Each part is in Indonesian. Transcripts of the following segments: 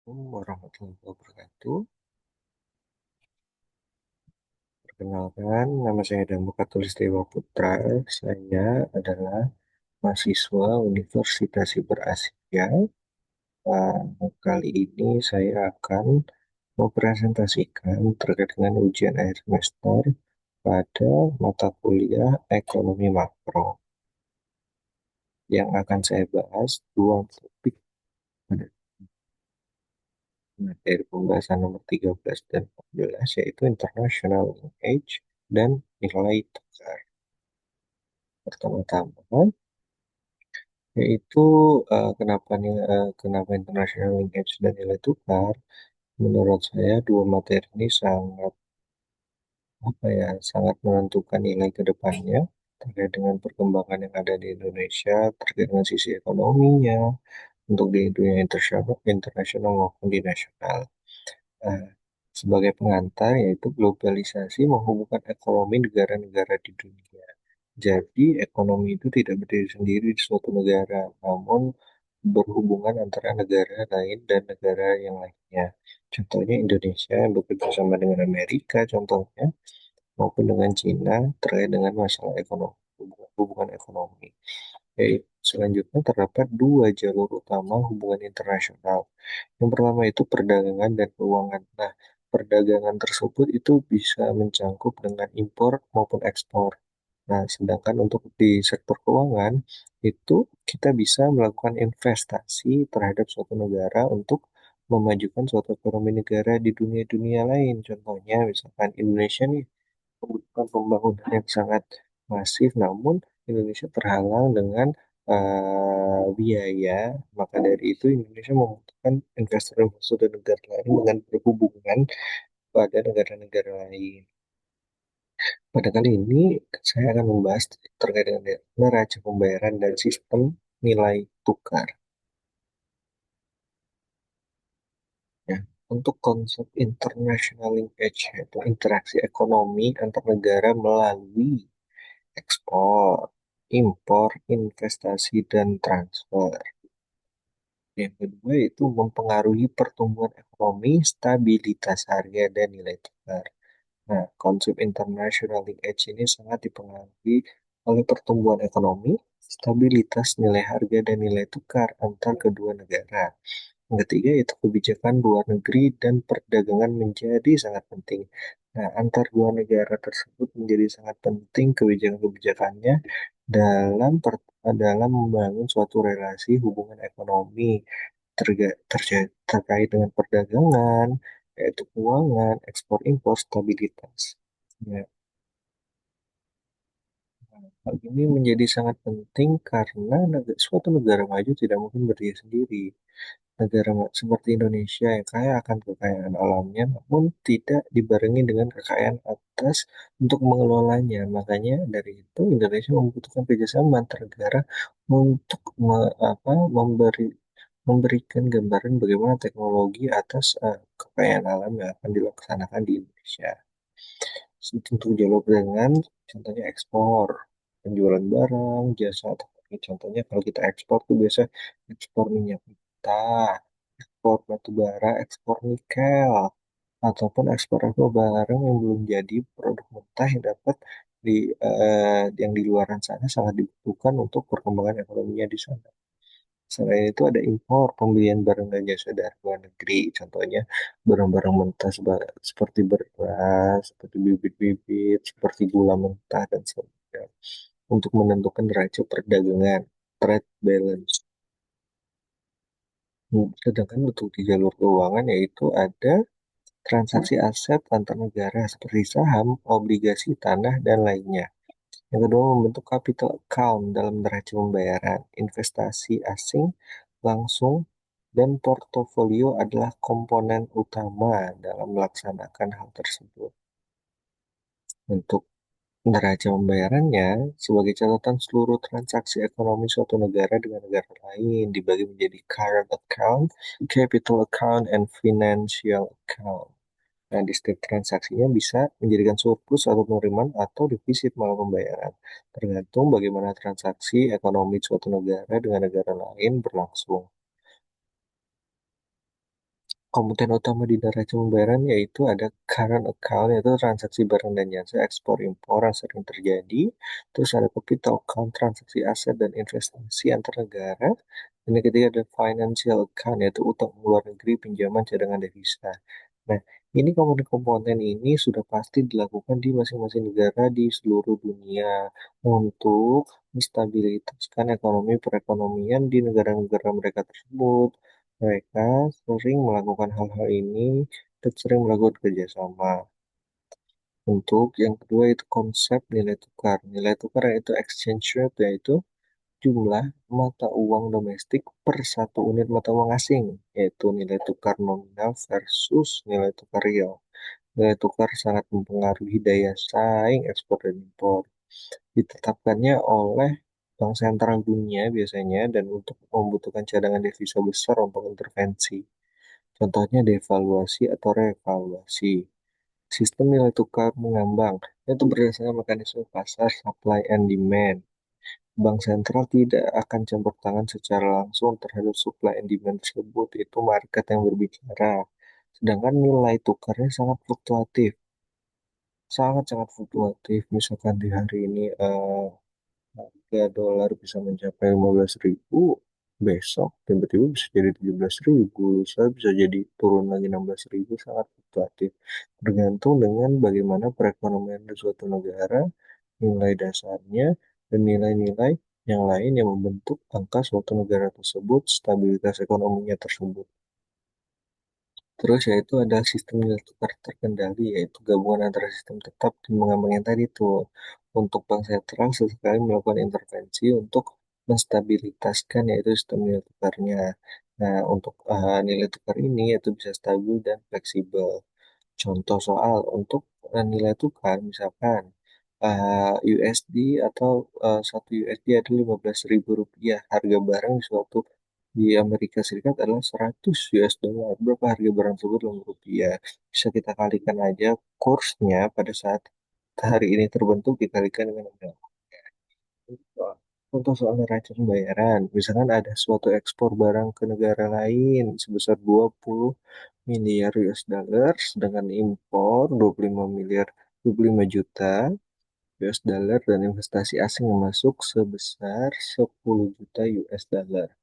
Assalamualaikum warahmatullahi wabarakatuh. Perkenalkan, nama saya Damuka Tulistiwa Putra. Saya adalah mahasiswa Universitas Siber Asia. Kali ini saya akan mempresentasikan terkait dengan ujian akhir semester pada mata kuliah Ekonomi Makro. Yang akan saya bahas dua topik pada materi pembahasan nomor 13 dan 14, yaitu International Linkage dan nilai tukar. Pertama-tama, yaitu kenapa international linkage dan nilai tukar. Menurut saya dua materi ini sangat menentukan nilai ke depannya terkait dengan perkembangan yang ada di Indonesia, terkait dengan sisi ekonominya untuk di dunia internasional maupun di nasional. Eh, Sebagai pengantar, yaitu globalisasi menghubungkan ekonomi negara-negara di dunia. Jadi, ekonomi itu tidak berdiri sendiri di suatu negara, namun berhubungan antara negara lain dan negara yang lainnya. Contohnya Indonesia yang bekerja sama dengan Amerika, contohnya, maupun dengan Cina terkait dengan masalah ekonomi, hubungan ekonomi. Selanjutnya terdapat dua jalur utama hubungan internasional. Yang pertama itu perdagangan dan keuangan. Nah, perdagangan tersebut itu bisa mencangkup dengan impor maupun ekspor. Nah, sedangkan untuk di sektor keuangan itu kita bisa melakukan investasi terhadap suatu negara untuk memajukan suatu ekonomi negara di dunia-dunia lain. Contohnya misalkan Indonesia nih membutuhkan pembangunan yang sangat masif, namun Indonesia terhalang dengan biaya. Maka dari itu Indonesia membutuhkan investor-investor dari negara lain dengan berhubungan pada negara-negara lain. Pada kali ini saya akan membahas terkait dengan neraca pembayaran dan sistem nilai tukar. Ya, untuk konsep international linkage yaitu interaksi ekonomi antar negara melalui ekspor, impor, investasi, dan transfer. Yang kedua itu mempengaruhi pertumbuhan ekonomi, stabilitas harga, dan nilai tukar. Nah, konsep international linkage ini sangat dipengaruhi oleh pertumbuhan ekonomi, stabilitas nilai harga, dan nilai tukar antar kedua negara. Yang ketiga itu kebijakan luar negeri dan perdagangan menjadi sangat penting. Nah, antar dua negara tersebut menjadi sangat penting kebijakan-kebijakannya dalam membangun suatu relasi hubungan ekonomi terkait dengan perdagangan, yaitu keuangan, ekspor impor, stabilitas. Ya, hal ini menjadi sangat penting karena suatu negara maju tidak mungkin berdiri sendiri. Seperti Indonesia yang kaya akan kekayaan alamnya, namun tidak dibarengi dengan kekayaan atas untuk mengelolanya. Makanya dari itu Indonesia membutuhkan kerjasama antar negara untuk memberikan gambaran bagaimana teknologi atas kekayaan alam yang akan dilaksanakan di Indonesia. Untuk jalur perdagangan, contohnya ekspor, penjualan barang, jasa, atau contohnya kalau kita ekspor tuh biasa ekspor minyak mentah, ekspor batu bara, ekspor nikel, ataupun ekspor apa barang yang belum jadi produk mentah yang dapat yang di luaran sana sangat dibutuhkan untuk perkembangan ekonominya di sana. Selain itu ada impor, pembelian barang dan jasa dari luar negeri. Contohnya barang-barang mentah seperti beras, seperti bibit-bibit, seperti gula mentah dan sebagainya. Untuk menentukan neraca perdagangan, trade balance. Sedangkan untuk di jalur keuangan yaitu ada transaksi aset antar negara seperti saham, obligasi tanah, dan lainnya. Yang kedua, membentuk capital account dalam neraca pembayaran. Investasi asing langsung dan portofolio adalah komponen utama dalam melaksanakan hal tersebut. Untuk neraca pembayarannya, sebagai catatan seluruh transaksi ekonomi suatu negara dengan negara lain dibagi menjadi current account, capital account, and financial account. Nah, di setiap transaksinya bisa menjadikan surplus atau penerimaan atau defisit malah pembayaran. Tergantung bagaimana transaksi ekonomi suatu negara dengan negara lain berlangsung. Komponen utama di neraca pembayaran yaitu ada current account, yaitu transaksi barang dan jasa ekspor impor yang sering terjadi. Terus ada capital account, transaksi aset dan investasi antar negara. Dan yang ketiga ada financial account, yaitu utang luar negeri, pinjaman, cadangan devisa. Nah, ini komponen-komponen ini sudah pasti dilakukan di masing-masing negara di seluruh dunia untuk menstabilitaskan ekonomi perekonomian di negara-negara mereka tersebut. Mereka sering melakukan hal-hal ini dan sering melakukan kerjasama. Untuk yang kedua itu konsep nilai tukar. Nilai tukar yaitu exchange rate, yaitu jumlah mata uang domestik per satu unit mata uang asing, yaitu nilai tukar nominal versus nilai tukar real. Nilai tukar sangat mempengaruhi daya saing ekspor dan impor. Ditetapkannya oleh Bank Sentral Dunia biasanya dan untuk membutuhkan cadangan devisa besar untuk intervensi. Contohnya devaluasi atau revaluasi. Sistem nilai tukar mengambang, yaitu berdasarkan mekanisme pasar supply and demand. Bank sentral tidak akan campur tangan secara langsung terhadap supply and demand tersebut, itu market yang berbicara. Sedangkan nilai tukarnya sangat fluktuatif, sangat-sangat fluktuatif. Misalkan di hari ini harga dolar bisa mencapai 15.000, besok tiba-tiba bisa jadi 17.000, lusa bisa jadi turun lagi 16.000, sangat fluktuatif. Tergantung dengan bagaimana perekonomian di suatu negara, nilai dasarnya, dan nilai-nilai yang lain yang membentuk angka suatu negara tersebut, stabilitas ekonominya tersebut. Terus yaitu ada sistem nilai tukar terkendali, yaitu gabungan antara sistem tetap dan mengambang yang tadi tuh. Untuk bank sentral sesekali melakukan intervensi untuk menstabilitaskan yaitu sistem nilai tukarnya. Nah, untuk nilai tukar ini yaitu bisa stabil dan fleksibel. Contoh soal untuk nilai tukar, misalkan USD atau 1 USD ada 15.000 rupiah. Harga barang di suatu di Amerika Serikat adalah 100 US dollar. Berapa harga barang tersebut dalam rupiah? Bisa kita kalikan aja kursnya pada saat hari ini terbentuk dikalikan dengan berapa. Untuk soal neraca pembayaran, misalkan ada suatu ekspor barang ke negara lain sebesar 20 miliar US dollar, sedangkan impor 25 miliar 25 juta US dollar dan investasi asing yang masuk sebesar 10 juta US dollar.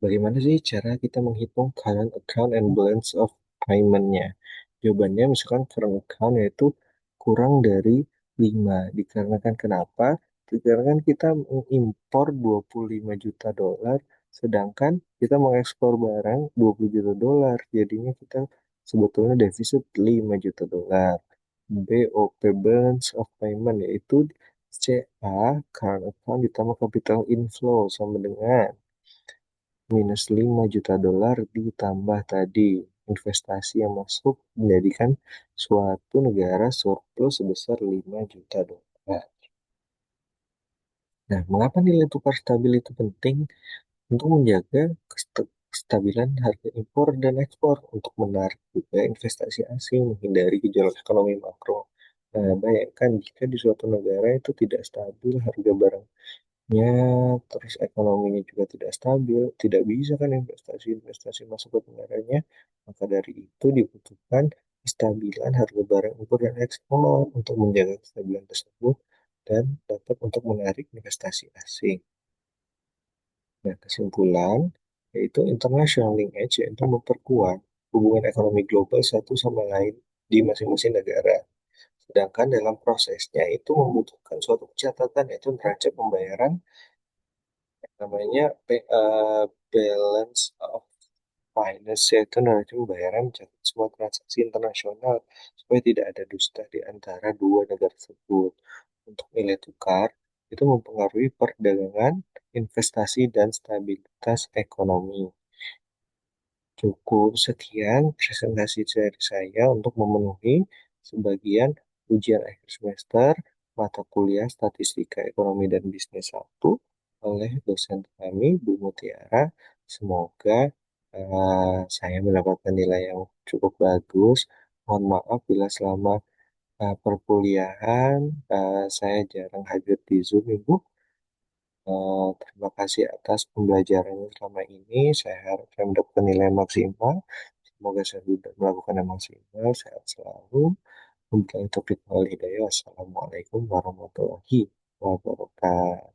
Bagaimana sih cara kita menghitung current account and balance of payment-nya? Jawabannya misalkan current account yaitu kurang dari 5. Dikarenakan kenapa? Dikarenakan kita mengimpor 25 juta dolar, sedangkan kita mengekspor barang 20 juta dolar. Jadinya kita sebetulnya defisit 5 juta dolar. BOP, balance of payment, yaitu CA, current account ditambah capital inflow sama dengan minus 5 juta dolar ditambah tadi investasi yang masuk menjadikan suatu negara surplus sebesar 5 juta dolar. Nah, mengapa nilai tukar stabil itu penting? Untuk menjaga kestabilan harga impor dan ekspor, untuk menarik juga investasi asing, menghindari gejolak ekonomi makro. Nah, bayangkan jika di suatu negara itu tidak stabil harga barang, ya, terus ekonominya juga tidak stabil, tidak bisa kan investasi-investasi masuk ke negaranya. Maka dari itu dibutuhkan kestabilan harga barang impor dan ekspor untuk menjaga kestabilan tersebut dan dapat untuk menarik investasi asing. Nah, kesimpulan yaitu international linkage, yaitu memperkuat hubungan ekonomi global satu sama lain di masing-masing negara. Sedangkan dalam prosesnya itu membutuhkan suatu catatan yaitu neraca pembayaran, namanya balance of finance, yaitu neraca pembayaran mencatat semua transaksi internasional supaya tidak ada dusta di antara dua negara tersebut. Untuk nilai tukar itu mempengaruhi perdagangan, investasi, dan stabilitas ekonomi. Cukup sekian presentasi dari saya untuk memenuhi sebagian ujian akhir semester mata kuliah Statistika Ekonomi dan Bisnis 1 oleh dosen kami, Bu Mutiara. Semoga saya mendapatkan nilai yang cukup bagus. Mohon maaf bila selama perkuliahan saya jarang hadir di Zoom, Ibu. Terima kasih atas pembelajarannya selama ini. Saya harap saya mendapatkan nilai maksimal. semoga saya bisa melakukan yang maksimal, sehat selalu. Wabillahi taufiq wal hidayah. Wassalamualaikum warahmatullahi wabarakatuh.